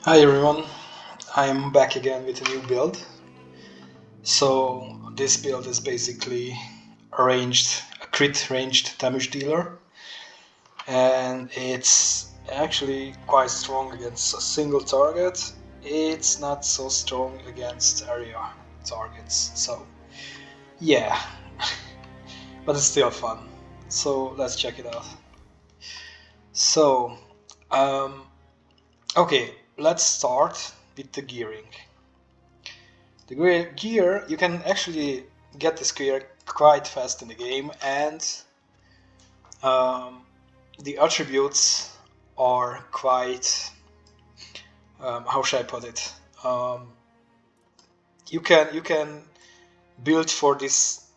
Hi everyone, I'm back again with a new build. So this build is basically a crit ranged damage dealer, and it's actually quite strong against a single target. It's not so strong against area targets, so yeah, but it's still fun. So let's check it out. So, um, okay, let's start with the gearing. The gear, you can actually get this gear quite fast in the game, and um, the attributes are quite, how should I put it? Um, you can build for this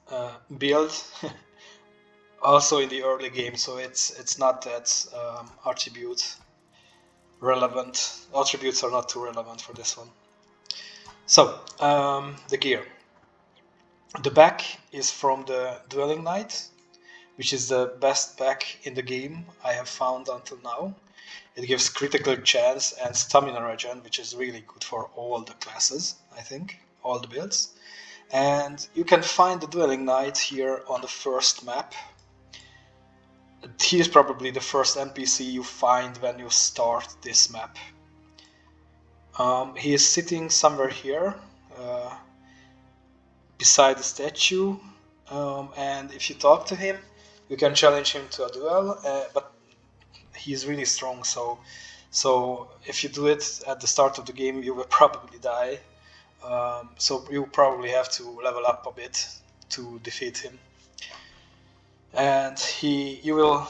build also in the early game, so it's not that attribute relevant. Attributes are not too relevant for this one. So the gear. The back is from the Dwelling Knight, which is the best pack in the game I have found until now. It gives critical chance and stamina regen, which is really good for all the classes, I think, all the builds. And you can find the Dwelling Knight here on the first map. He is probably the first NPC you find when you start this map. He is sitting somewhere here, beside the statue, and if you talk to him, you can challenge him to a duel, but he's really strong, so if you do it at the start of the game, you will probably die. So you probably have to level up a bit to defeat him. And you will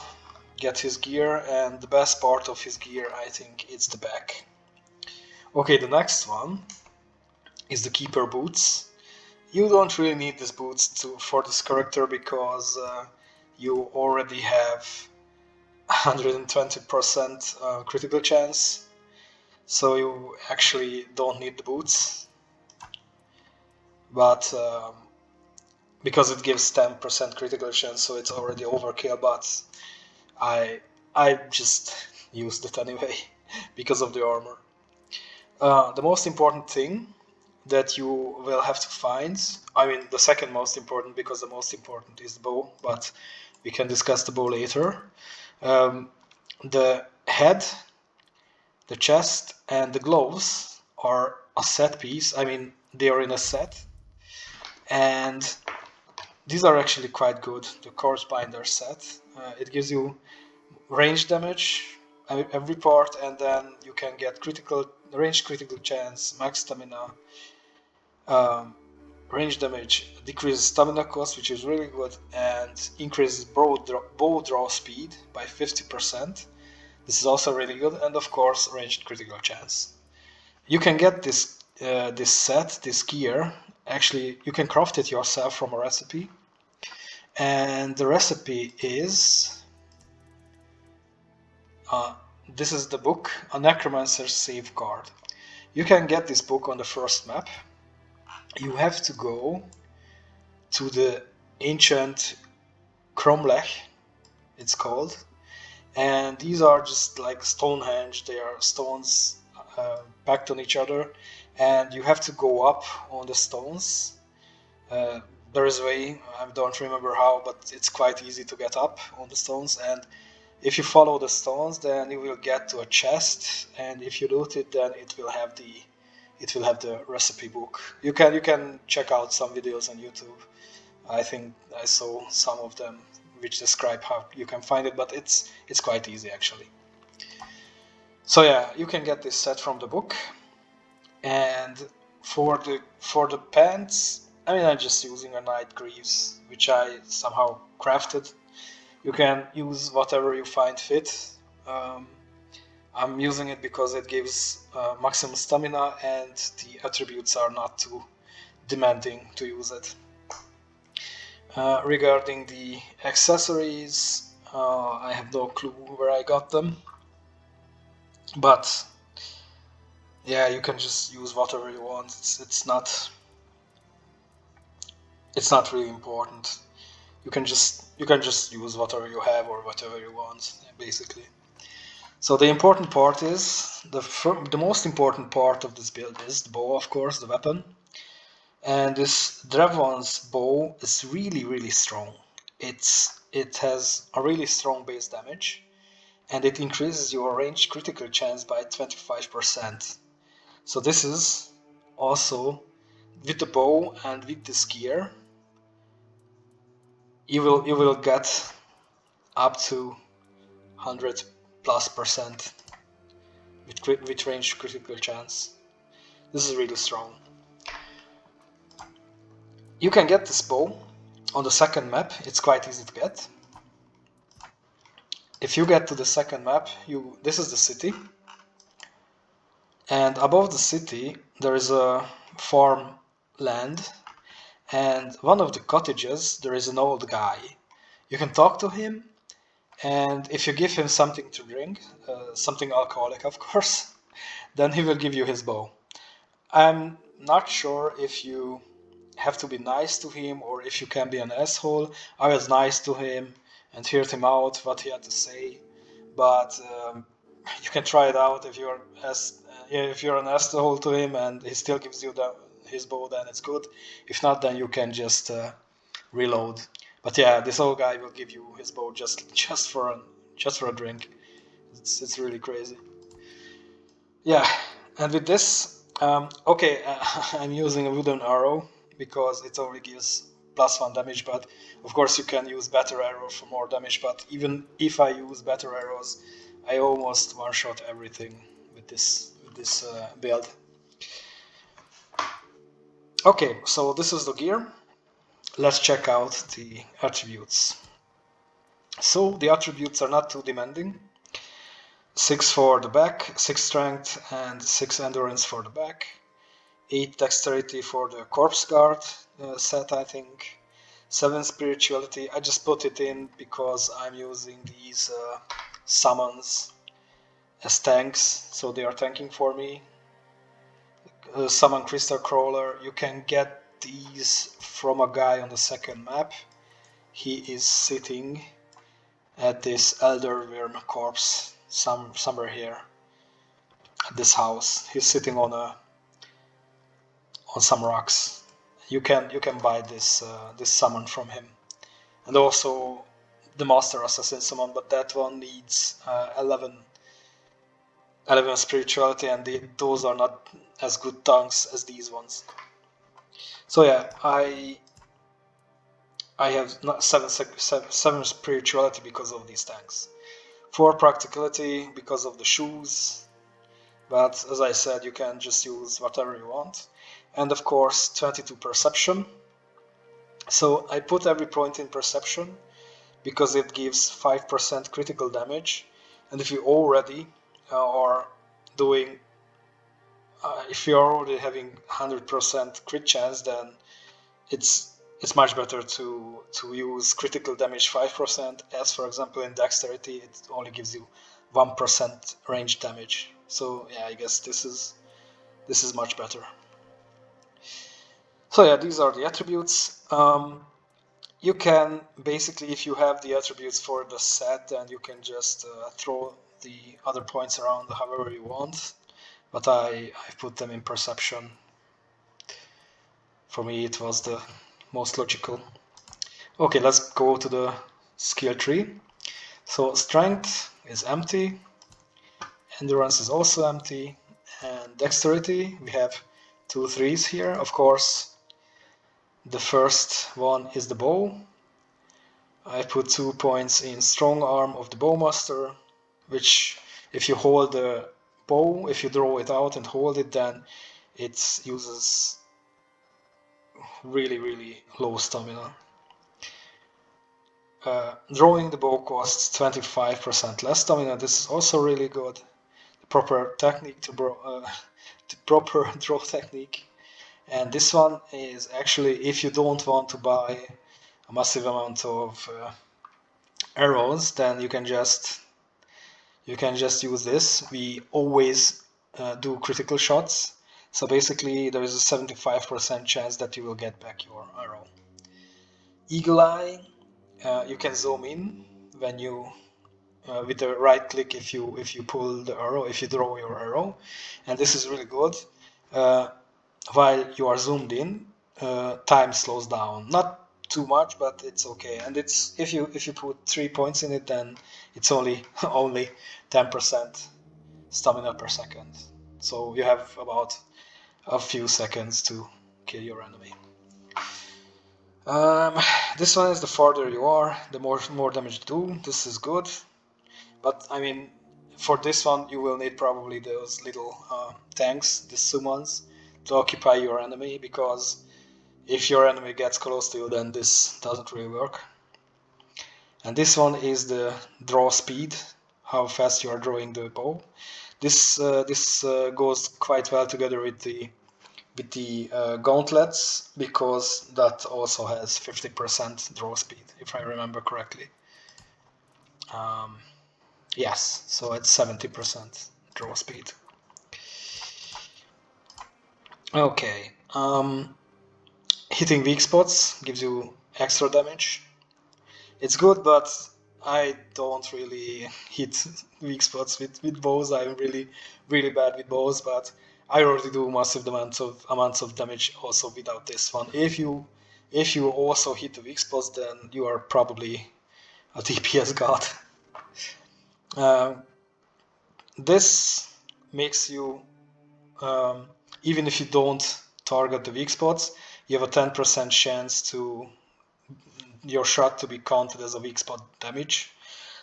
get his gear, and the best part of his gear, I think, is the back. Okay, the next one is the Keeper boots. You don't really need these boots for this character because you already have 120% critical chance, so you actually don't need the boots. But because it gives 10% critical chance, so it's already overkill. But I just used it anyway because of the armor. The most important thing that you will have to find, I mean the second most important, because the most important is the bow, but we can discuss the bow later. The head, the chest, and the gloves are a set piece. I mean, they are in a set, and these are actually quite good. The Corpse Binder set. It gives you range damage every part, and then you can get critical chance, max stamina, range damage, decreases stamina cost, which is really good, and increases bow draw speed by 50%. This is also really good, and of course, ranged critical chance. You can get this this gear. Actually, you can craft it yourself from a recipe, and the recipe is this is the book, A Necromancer's Safeguard. You can get this book on the first map. You have to go to the ancient Cromlech, it's called, and these are just like Stonehenge. They are stones packed on each other, and you have to go up on the stones. There is a way, I don't remember how, but it's quite easy to get up on the stones, and if you follow the stones, then you will get to a chest, and if you loot it, then it will have the recipe book. You can check out some videos on YouTube. I think I saw some of them which describe how you can find it, but it's quite easy actually. So yeah, you can get this set from the book, and for the pants, I mean, I'm just using a Night Greaves, which I somehow crafted. You can use whatever you find fit. I'm using it because it gives maximum stamina, and the attributes are not too demanding to use it. Regarding the accessories, I have no clue where I got them, but yeah, you can just use whatever you want. It's not really important. You can just use whatever you have or whatever you want, basically. So the important part is, the most important part of this build is the bow, of course, the weapon. And this Drevon's bow is really, really strong. It has a really strong base damage, and it increases your range critical chance by 25%. So this is also, with the bow and with this gear, you will get up to 100+% with range critical chance. This is really strong. You can get this bow on the second map. It's quite easy to get. If you get to the second map, this is the city, and above the city there is a farm land, and one of the cottages there is an old guy. You can talk to him, and if you give him something to drink, something alcoholic of course, then he will give you his bow. I'm not sure if you have to be nice to him or if you can be an asshole. I was nice to him and heard him out what he had to say, but you can try it out. If you're an asshole to him and he still gives you his bow, then it's good. If not, then you can just reload. But yeah, this old guy will give you his bow just for a drink. It's really crazy. Yeah, and with this, okay, I'm using a wooden arrow because it only gives +1 damage, but of course you can use better arrow for more damage, but even if I use better arrows, I almost one-shot everything with this build. Okay, so this is the gear. Let's check out the attributes. So the attributes are not too demanding. 6 for the back, 6 strength and 6 endurance for the back. 8 dexterity for the corpse guard set, I think. 7 spirituality. I just put it in because I'm using these summons as tanks, so they are tanking for me. Summon crystal crawler. You can get these from a guy on the second map. He is sitting at this elder worm corpse somewhere here at this house. He's sitting on some rocks. You can buy this summon from him, and also the master assassin summon, but that one needs 11 spirituality, and those are not as good tanks as these ones. So yeah, I have not 7 spirituality because of these tanks. 4 practicality because of the shoes, but as I said, you can just use whatever you want. And of course 22 perception. So I put every point in perception because it gives 5% critical damage, and if you already are doing if you're already having 100% crit chance, then it's much better to use critical damage 5%, as for example in dexterity it only gives you 1% range damage. So yeah, I guess this is much better. So yeah, these are the attributes. You can basically, if you have the attributes for the set, then you can just throw the other points around however you want, but I put them in perception. For me it was the most logical. Okay, let's go to the skill tree. So strength is empty, endurance is also empty, and dexterity, we have 2 3s here. Of course, the first one is the bow. I put 2 points in strong arm of the bowmaster, which if you hold the bow, if you draw it out and hold it, then it uses really, really low stamina. Drawing the bow costs 25% less stamina. This is also really good. The proper technique the proper draw technique. And this one is actually, if you don't want to buy a massive amount of arrows, then you can just use this. We always do critical shots, so basically there is a 75% chance that you will get back your arrow. Eagle eye, you can zoom in when you with the right click if you pull the arrow, if you draw your arrow, and this is really good. While you are zoomed in, time slows down. Not too much, but it's okay. And it's if you put 3 points in it, then it's only only 10% stamina per second. So you have about a few seconds to kill your enemy. This one is the farther you are, the more damage you do. This is good, but I mean, for this one you will need probably those little tanks, the summons, to occupy your enemy, because if your enemy gets close to you, then this doesn't really work. And this one is the draw speed, how fast you are drawing the bow. This goes quite well together with the gauntlets, because that also has 50% draw speed, if I remember correctly. Yes, so it's 70% draw speed. Okay, hitting weak spots gives you extra damage. It's good, but I don't really hit weak spots with bows. I'm really bad with bows, but I already do massive amounts of damage also without this one. If you also hit the weak spots, then you are probably a DPS god. This makes you, even if you don't target the weak spots, you have a 10% chance to your shot to be counted as a weak spot damage.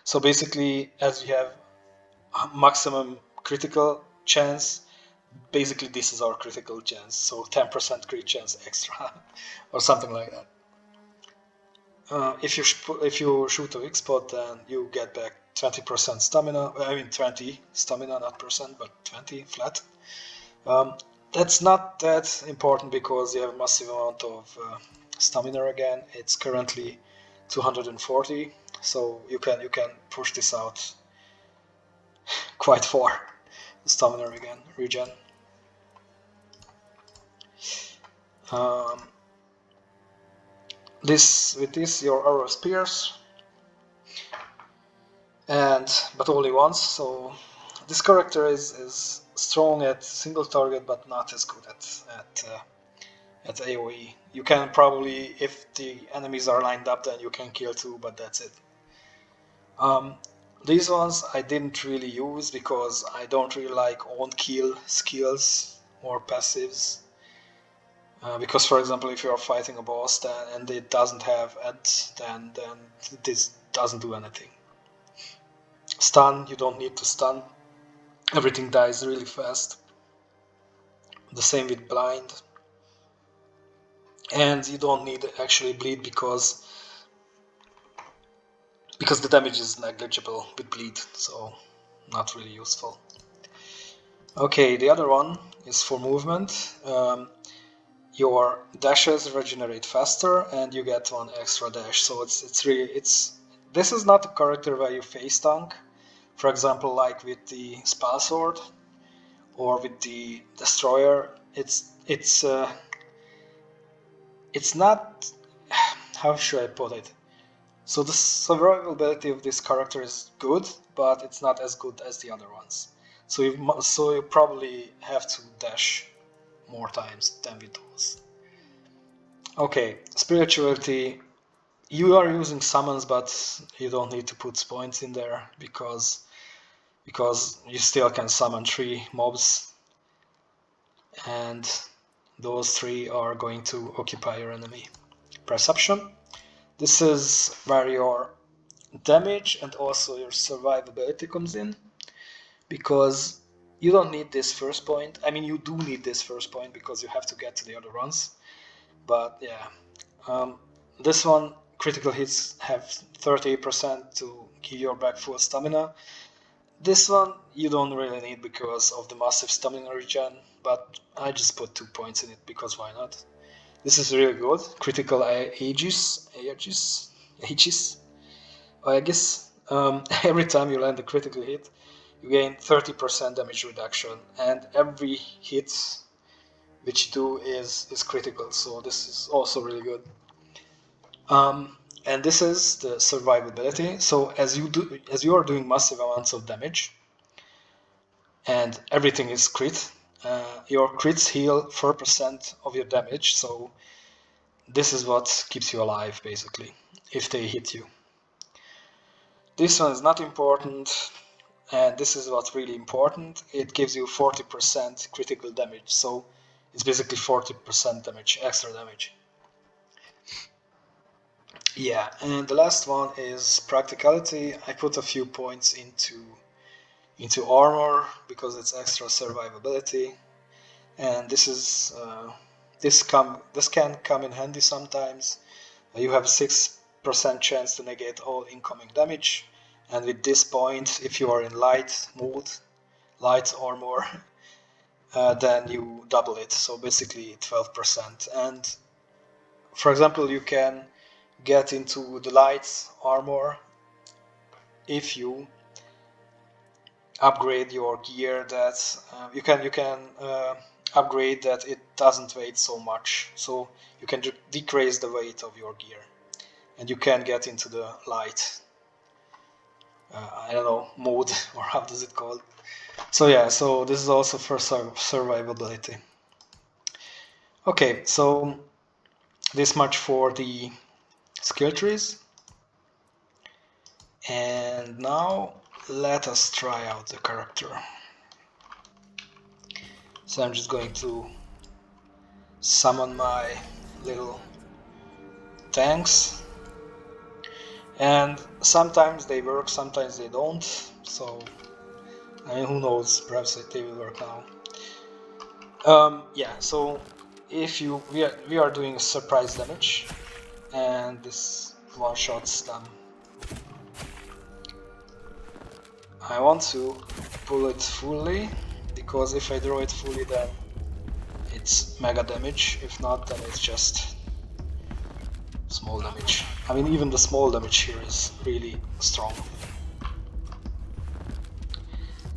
So basically, as you have maximum critical chance, basically this is our critical chance. So 10% crit chance extra, or something like that. If you shoot a weak spot, then you get back 20% stamina. I mean 20 stamina, not percent, but 20 flat. That's not that important because you have a massive amount of stamina again. It's currently 240, so you can push this out quite far. Stamina again, regen. With this your arrow spears, but only once. So this character is strong at single target, but not as good at AoE. You can probably, if the enemies are lined up, then you can kill two, but that's it. These ones I didn't really use because I don't really like own kill skills or passives. Because, for example, if you're fighting a boss and it doesn't have ads, then this doesn't do anything. Stun, you don't need to stun. Everything dies really fast. The same with blind. And you don't need to actually bleed because the damage is negligible with bleed, so not really useful. Okay, the other one is for movement. Your dashes regenerate faster, and you get one extra dash. So this is not a character where you face tank, for example, like with the spell sword or with the destroyer. It's not, how should I put it? So the survivability of this character is good, but it's not as good as the other ones. So you probably have to dash more times than with those. Okay, spirituality. You are using summons, but you don't need to put points in there because you still can summon 3 mobs, and those 3 are going to occupy your enemy. Perception. This is where your damage and also your survivability comes in, because you don't need this first point. I mean, you do need this first point because you have to get to the other ones. But yeah, this one, critical hits have 30% to give your back full stamina. This one you don't really need because of the massive stamina regen, but I just put 2 points in it because why not? This is really good. Critical Aegis. I guess every time you land a critical hit, you gain 30% damage reduction, and every hit which you do is critical, so this is also really good. And this is the survivability. So as you are doing massive amounts of damage, and everything is crit, your crits heal 4% of your damage. So this is what keeps you alive, basically, if they hit you. This one is not important, and this is what's really important. It gives you 40% critical damage, so it's basically 40% damage, extra damage. Yeah, and the last one is practicality. I put a few points into armor because it's extra survivability, and this can come in handy sometimes. You have 6% chance to negate all incoming damage, and with this point, if you are in light mode, light armor, then you double it, so basically 12%. And for example, you can get into the light armor if you upgrade your gear that you can upgrade that it doesn't weigh so much, so you can decrease the weight of your gear, and you can get into the light I don't know, mode, or how does it called. So yeah, so this is also for survivability. Okay, so this much for the skill trees. And now let us try out the character. So I'm just going to summon my little tanks. And sometimes they work, sometimes they don't. So, I mean, who knows, perhaps they will work now. Yeah, so if we are doing surprise damage, and this one shots them. I want to pull it fully, because if I draw it fully, then it's mega damage. If not, then it's just small damage. I mean, even the small damage here is really strong.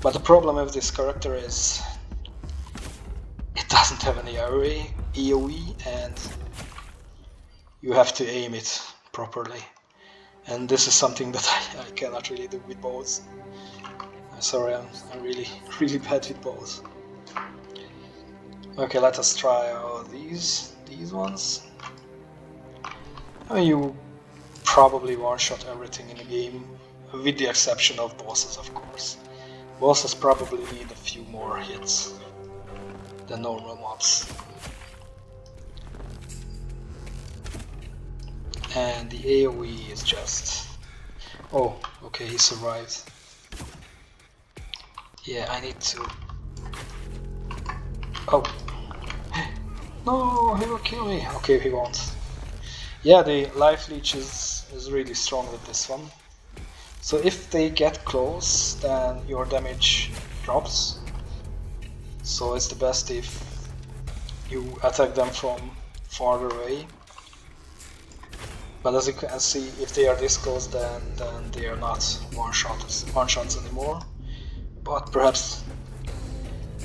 But the problem with this character is it doesn't have any AoE, and you have to aim it properly. And this is something that I cannot really do with bows. I'm sorry, I'm really, really bad with bows. Okay, let us try out these ones. I mean, you probably one-shot everything in the game, with the exception of bosses, of course. Bosses probably need a few more hits than normal mobs. And the AoE is just... Oh, okay, he survived. Yeah, I need to... Oh. No, he will kill me. Okay, he won't. Yeah, the life leech is really strong with this one. So if they get close, then your damage drops. So it's the best if you attack them from farther away. But as you can see, if they are this close, then they are not one-shots anymore. But perhaps,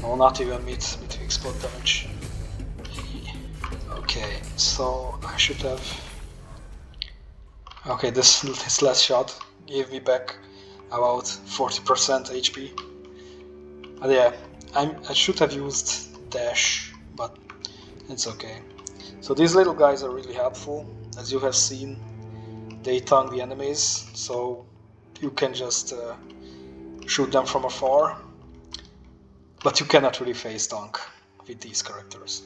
no, not even with explode damage. Okay, so I should have... Okay, this last shot gave me back about 40% HP. But yeah, I should have used dash, but it's okay. So these little guys are really helpful. As you have seen, they tank the enemies, so you can just shoot them from afar. But you cannot really face tank with these characters.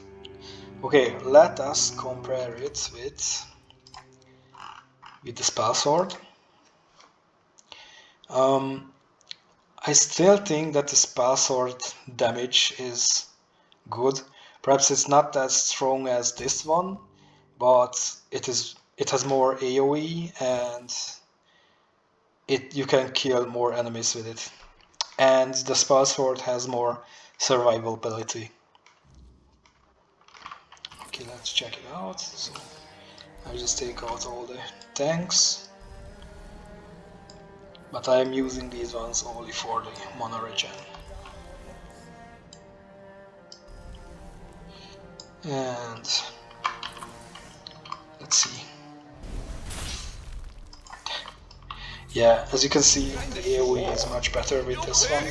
Okay, let us compare it with the spell sword. I still think that the spell sword damage is good. Perhaps it's not as strong as this one, but it has more AoE, and you can kill more enemies with it. And the spell sword has more survivability. Okay, let's check it out. So I just take out all the tanks, but I am using these ones only for the mana regen. And let's see. Yeah, as you can see, the AoE is much better with this one.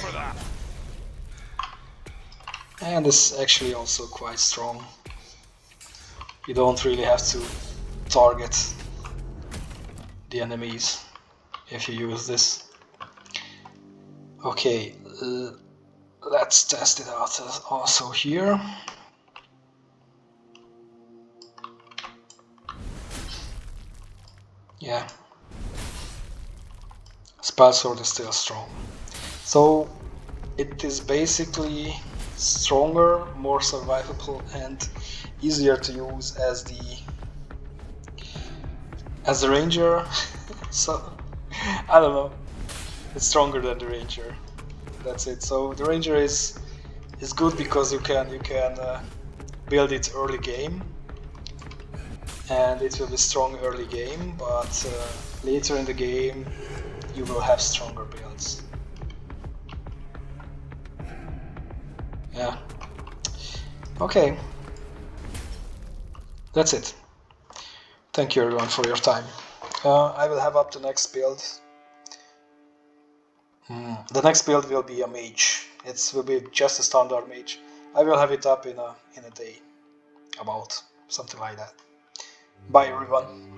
And it's actually also quite strong. You don't really have to target the enemies if you use this. Okay, let's test it out also here. Yeah, Spell Sword is still strong. So it is basically stronger, more survivable, and easier to use as the ranger. So I don't know. It's stronger than the ranger. That's it. So the ranger is good because you can build it early game, and it will be strong early game. But later in the game, you will have stronger builds. Yeah. Okay. That's it. Thank you everyone for your time. I will have up the next build. The next build will be a mage. It will be just a standard mage. I will have it up in a day, about something like that. Bye everyone.